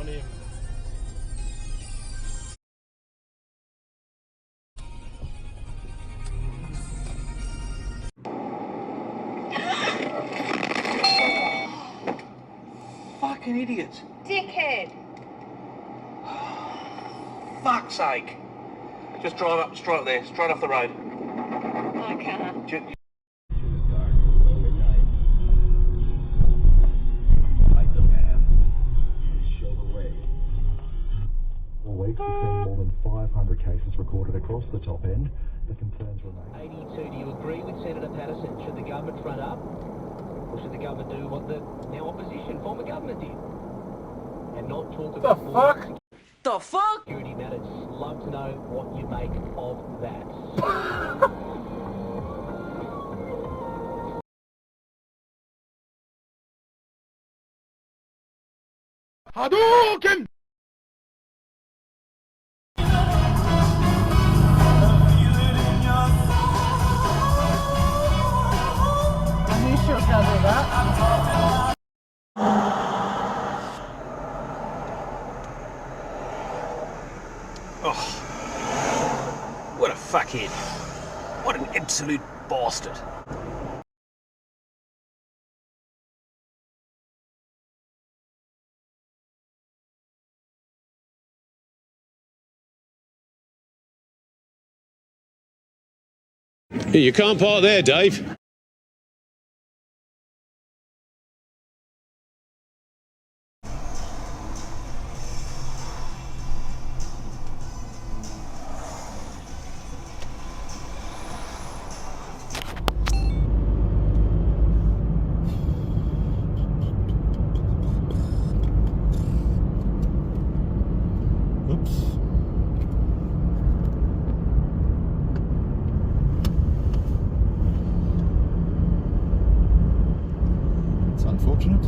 on him. Fucking idiot. Dickhead. Fuck's sake. Just drive up, straight there, straight off the road. I can't. We've seen more than 500 cases recorded across the top end. The concerns remain. 82, do you agree with Senator Patterson? Should the government front up? Or should the government do what the now opposition former government did? And not talk about The fuck? The fuck? security matters. Love to know what you make of that. Hadouken! Are you sure can't do that? Oh, what a fuckhead. What an absolute bastard. You can't park there, Dave. Oops. It's unfortunate.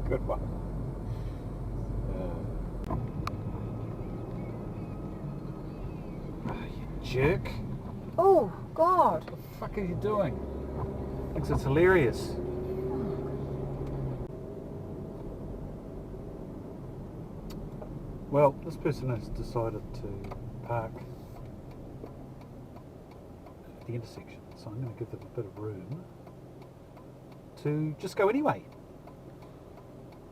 Good one. You jerk. Oh, God. What the fuck are you doing? Thinks it's hilarious. Well, this person has decided to park at the intersection, so I'm going to give them a bit of room to just go anyway.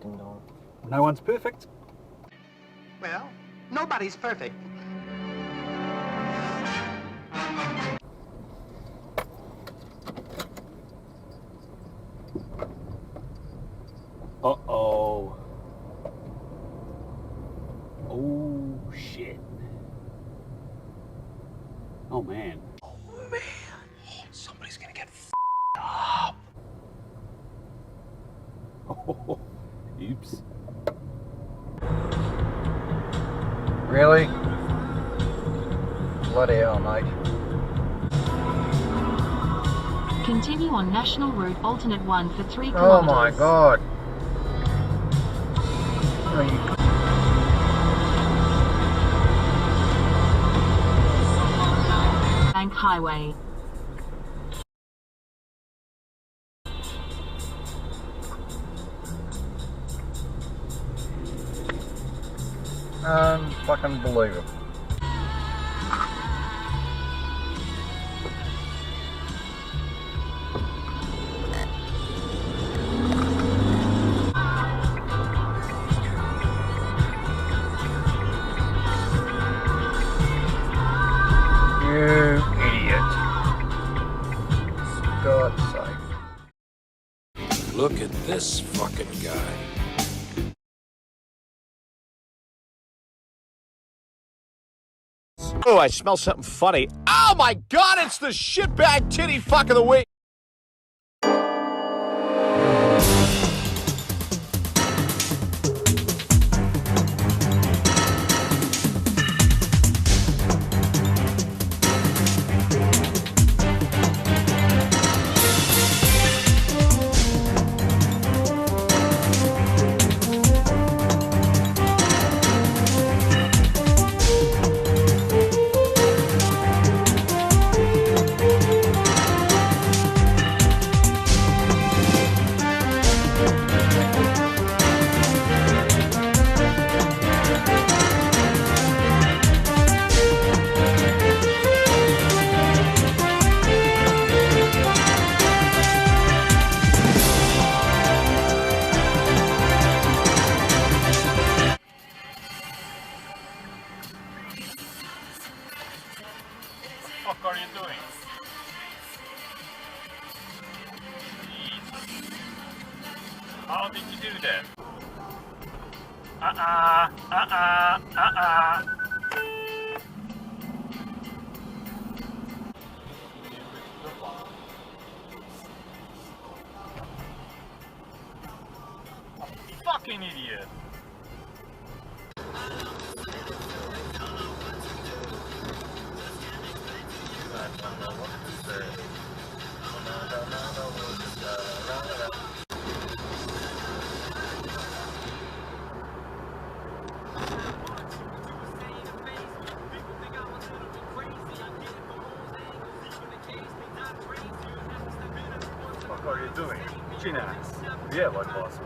Ding dong. No one's perfect. Well, nobody's perfect. Uh-oh. Oh, shit. Oh, man. Oh, man. Oh, somebody's gonna get f***ed up. Oh, oops. Really? Bloody hell, mate. Continue on National Route Alternate 1 for 3 kilometers. Oh my God. Are you... Bank Highway. Fucking believable. You idiot. God's sake. Look at this fucking guy. Oh, I smell something funny. Oh my God, it's the shitbag titty fuck of the week. fuck are you doing? Jesus. How did you do that? Fucking idiot. What are you doing? China. Yeah, like boss.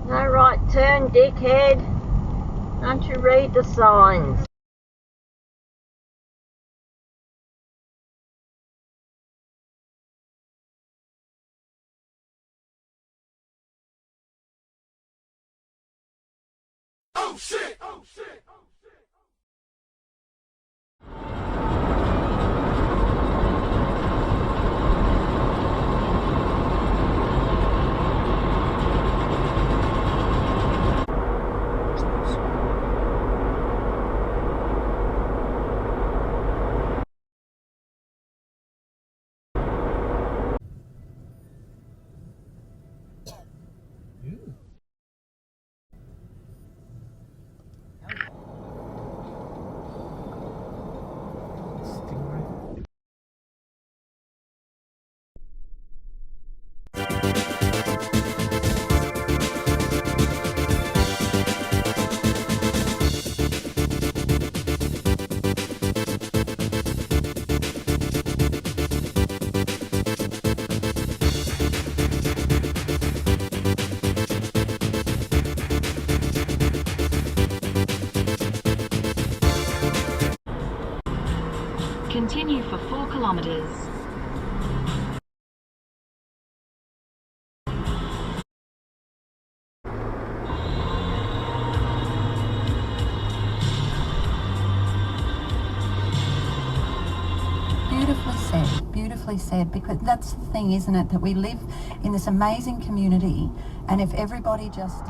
No right turn, dickhead. Don't you read the signs? Oh shit! Oh shit! Continue for 4 kilometers. Beautifully said, because that's the thing, isn't it, that we live in this amazing community, and if everybody just